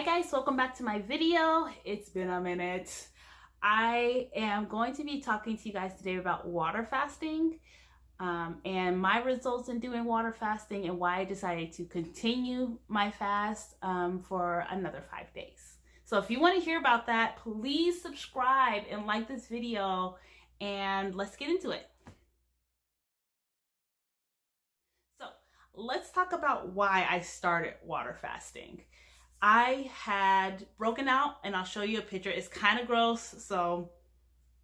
guys, welcome back to my video. It's been a minute. I am going to be talking to you guys today about water fasting and my results in doing water fasting and why I decided to continue my fast for another 5 days. So if you want to hear about that, please subscribe and like this video and let's get into it. So let's talk about why I started water fasting. I had broken out, and I'll show you a picture. It's kind of gross, so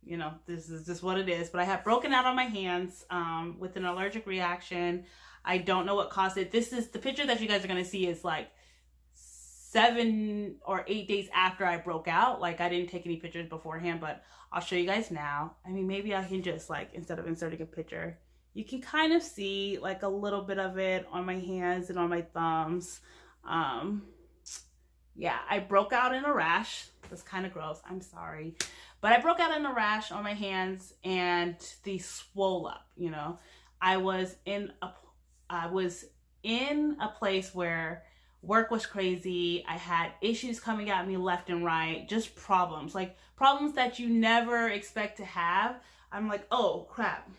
you know, this is just what it is. But I had broken out on my hands with an allergic reaction. I don't know what caused it. This is the picture that you guys are going to see is like 7 or 8 days after I broke out. Like, I didn't take any pictures beforehand, but I'll show you guys now. I mean, maybe I can just, like, instead of inserting a picture, you can kind of see like a little bit of it on my hands and on my thumbs. Yeah, I broke out in a rash. That's kind of gross. I'm sorry. But I broke out in a rash on my hands and they swole up, you know. I was in a place where work was crazy. I had issues coming at me left and right, just problems. Like problems that you never expect to have. I'm like, "Oh, crap.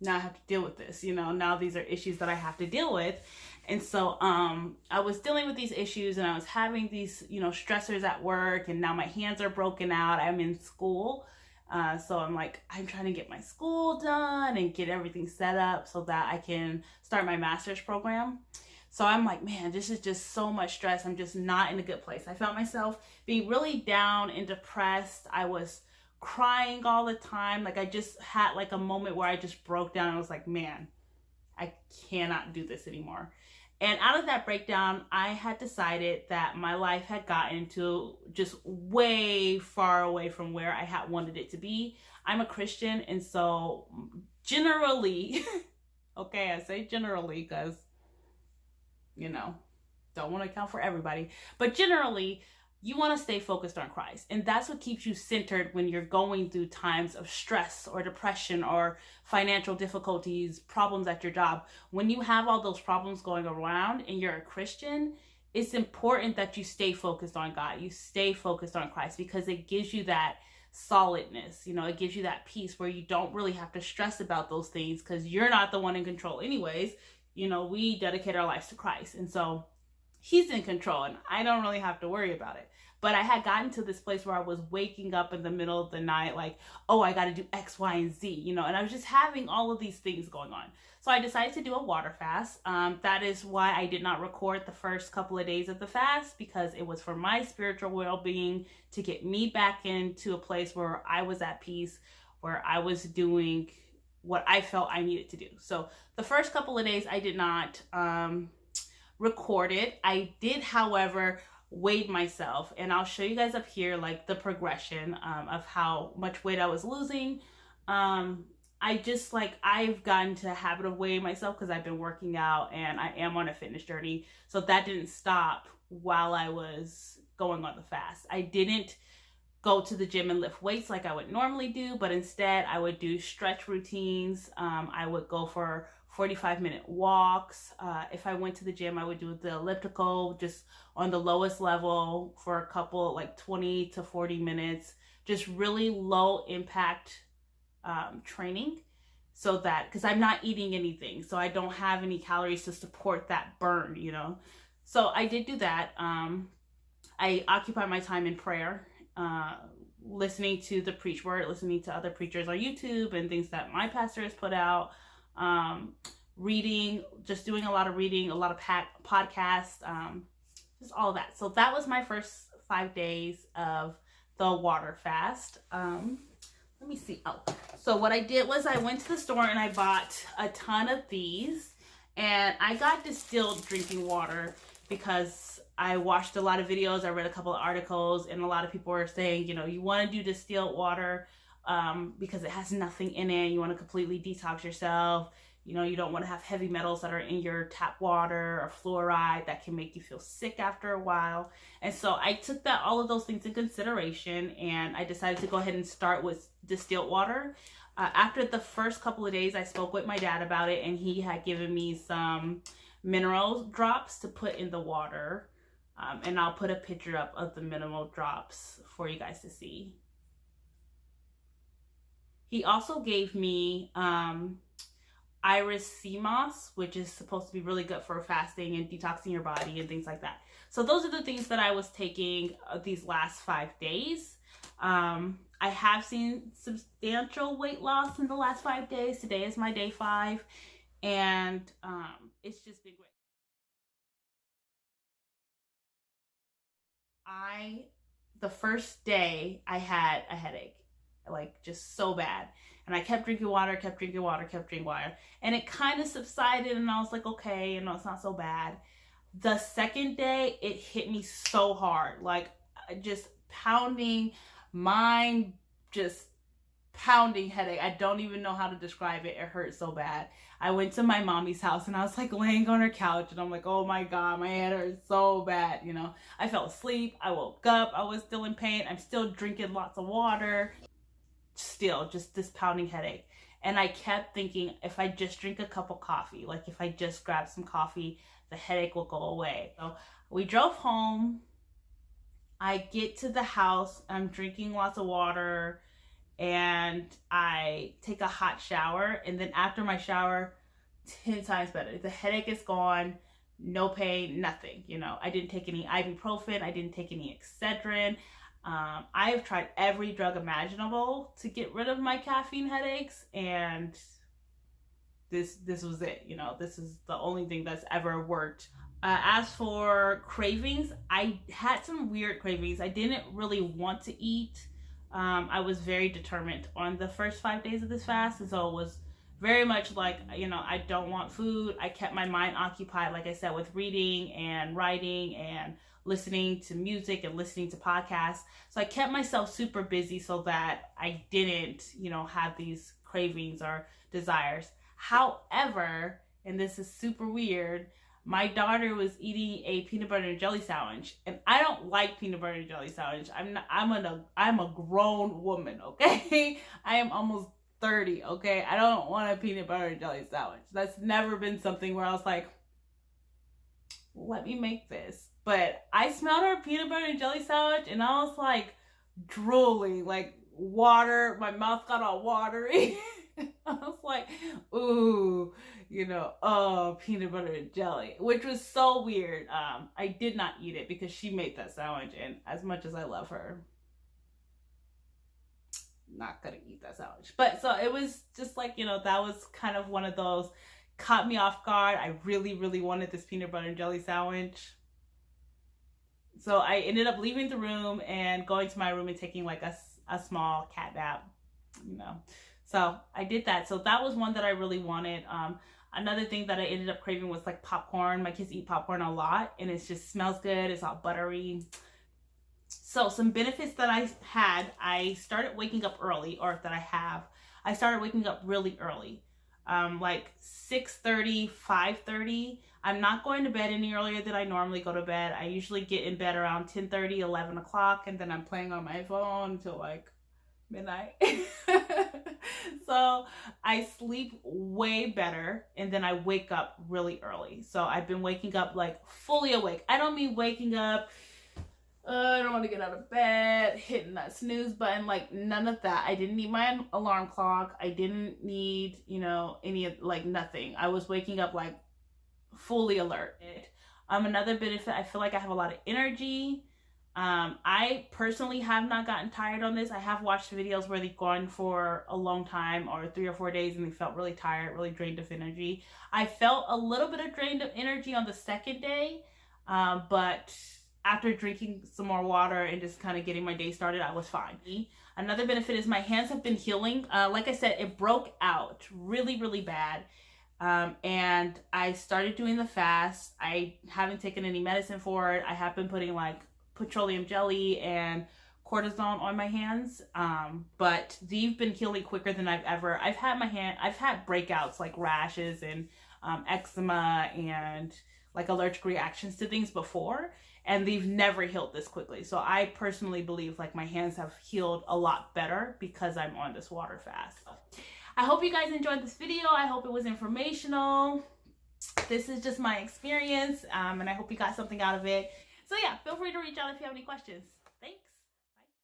Now I have to deal with this, you know. Now these are issues that I have to deal with." And so I was dealing with these issues and I was having these, you know, stressors at work, and now my hands are broken out. I'm in school. So I'm like, I'm trying to get my school done and get everything set up so that I can start my master's program. So I'm like, man, this is just so much stress. I'm just not in a good place. I felt myself being really down and depressed. I was crying all the time. Like, I just had like a moment where I just broke down. I was like, man, I cannot do this anymore. And out of that breakdown, I had decided that my life had gotten to just way far away from where I had wanted it to be. I'm a Christian, and so generally, okay, I say generally because, you know, don't want to account for everybody, but generally, you want to stay focused on Christ. And that's what keeps you centered when you're going through times of stress or depression or financial difficulties, problems at your job. When you have all those problems going around and you're a Christian, it's important that you stay focused on God. You stay focused on Christ because it gives you that solidness. You know, it gives you that peace where you don't really have to stress about those things because you're not the one in control anyways. You know, we dedicate our lives to Christ. And so He's in control and I don't really have to worry about it. But I had gotten to this place where I was waking up in the middle of the night like, oh, I got to do X, Y, and Z, you know, and I was just having all of these things going on. So I decided to do a water fast. That is why I did not record the first couple of days of the fast, because it was for my spiritual well-being, to get me back into a place where I was at peace, where I was doing what I felt I needed to do. So the first couple of days I did not record it. I did, however, weighed myself, and I'll show you guys up here like the progression of how much weight I was losing. I just like, I've gotten to a habit of weighing myself because I've been working out and I am on a fitness journey. So that didn't stop while I was going on the fast. I didn't go to the gym and lift weights like I would normally do, but instead I would do stretch routines. I would go for 45-minute walks. If I went to the gym, I would do the elliptical just on the lowest level for a couple, like 20 to 40 minutes, just really low impact training, so that, because I'm not eating anything, so I don't have any calories to support that burn, you know. So I did do that. I occupy my time in prayer, listening to the preach word, listening to other preachers on YouTube and things that my pastor has put out, reading, just doing a lot of reading, a lot of podcasts, just all that. So that was my first 5 days of the water fast. Let me see. Oh, so what I did was I went to the store and I bought a ton of these, and I got distilled drinking water because I watched a lot of videos. I read a couple of articles, and a lot of people were saying, you know, you want to do distilled water because it has nothing in it. You want to completely detox yourself. You know, you don't want to have heavy metals that are in your tap water or fluoride that can make you feel sick after a while. And so I took all of those things in consideration, and I decided to go ahead and start with distilled water. After the first couple of days, I spoke with my dad about it, and he had given me some mineral drops to put in the water And I'll put a picture up of the minimal drops for you guys to see. He also gave me Iris sea moss, which is supposed to be really good for fasting and detoxing your body and things like that. So those are the things that I was taking these last 5 days. I have seen substantial weight loss in the last 5 days. Today is my day 5, and it's just been great. The first day I had a headache, like just so bad. And I kept drinking water, kept drinking water, kept drinking water. And it kind of subsided, and I was like, okay, you know, it's not so bad. The second day, it hit me so hard, like just pounding, mind just pounding headache. I don't even know how to describe it. It hurt so bad. I went to my mommy's house, and I was like laying on her couch, and I'm like, oh my God, my head hurts so bad. You know, I fell asleep. I woke up. I was still in pain. I'm still drinking lots of water. Still just this pounding headache. And I kept thinking, if I just drink a cup of coffee, like if I just grab some coffee, the headache will go away. So we drove home. I get to the house. I'm drinking lots of water, and I take a hot shower. And then after my shower, 10 times better. The headache is gone. No pain, nothing. You know, I didn't take any ibuprofen. I didn't take any Excedrin. I have tried every drug imaginable to get rid of my caffeine headaches, and this was it. You know, this is the only thing that's ever worked. As for cravings, I had some weird cravings. I didn't really want to eat. I was very determined on the first 5 days of this fast, and so it was very much like, you know, I don't want food. I kept my mind occupied, like I said, with reading and writing and listening to music and listening to podcasts. So I kept myself super busy so that I didn't, you know, have these cravings or desires. However, and this is super weird, my daughter was eating a peanut butter and jelly sandwich, and I don't like peanut butter and jelly sandwich. I'm a grown woman, okay? I am almost 30, okay? I don't want a peanut butter and jelly sandwich. That's never been something where I was like, let me make this. But I smelled her peanut butter and jelly sandwich, and I was like drooling, like water. My mouth got all watery. I was like, ooh, you know, oh, peanut butter and jelly, which was so weird. I did not eat it because she made that sandwich, and as much as I love her, not gonna eat that sandwich. But so it was just like, you know, that was kind of one of those, caught me off guard. I really, really wanted this peanut butter and jelly sandwich. So I ended up leaving the room and going to my room and taking like a small cat nap, you know. So I did that. So that was one that I really wanted. Another thing that I ended up craving was like popcorn. My kids eat popcorn a lot, and it just smells good. It's all buttery. So some benefits that I had, I started waking up early, or that I started waking up really early. Like 6:30, 5:30. I'm not going to bed any earlier than I normally go to bed. I usually get in bed around 10:30, 11 o'clock, and then I'm playing on my phone until like midnight. So I sleep way better, and then I wake up really early. So I've been waking up like fully awake. I don't mean waking up, I don't want to get out of bed, hitting that snooze button, like none of that. I didn't need my alarm clock. I didn't need, you know, any, like nothing. I was waking up like fully alert. Another benefit, I feel like I have a lot of energy. I personally have not gotten tired on this. I have watched videos where they've gone for a long time, or 3 or 4 days, and they felt really tired, really drained of energy. I felt a little bit of drained of energy on the second day, but after drinking some more water and just kind of getting my day started, I was fine. Another benefit is my hands have been healing. Like I said, it broke out really, really bad. And I started doing the fast. I haven't taken any medicine for it. I have been putting like petroleum jelly and cortisone on my hands. But they've been healing quicker than I've had breakouts like rashes and eczema and like allergic reactions to things before, and they've never healed this quickly. So I personally believe like my hands have healed a lot better because I'm on this water fast. I hope you guys enjoyed this video. I hope it was informational. This is just my experience, and I hope you got something out of it. So yeah, feel free to reach out if you have any questions. Thanks.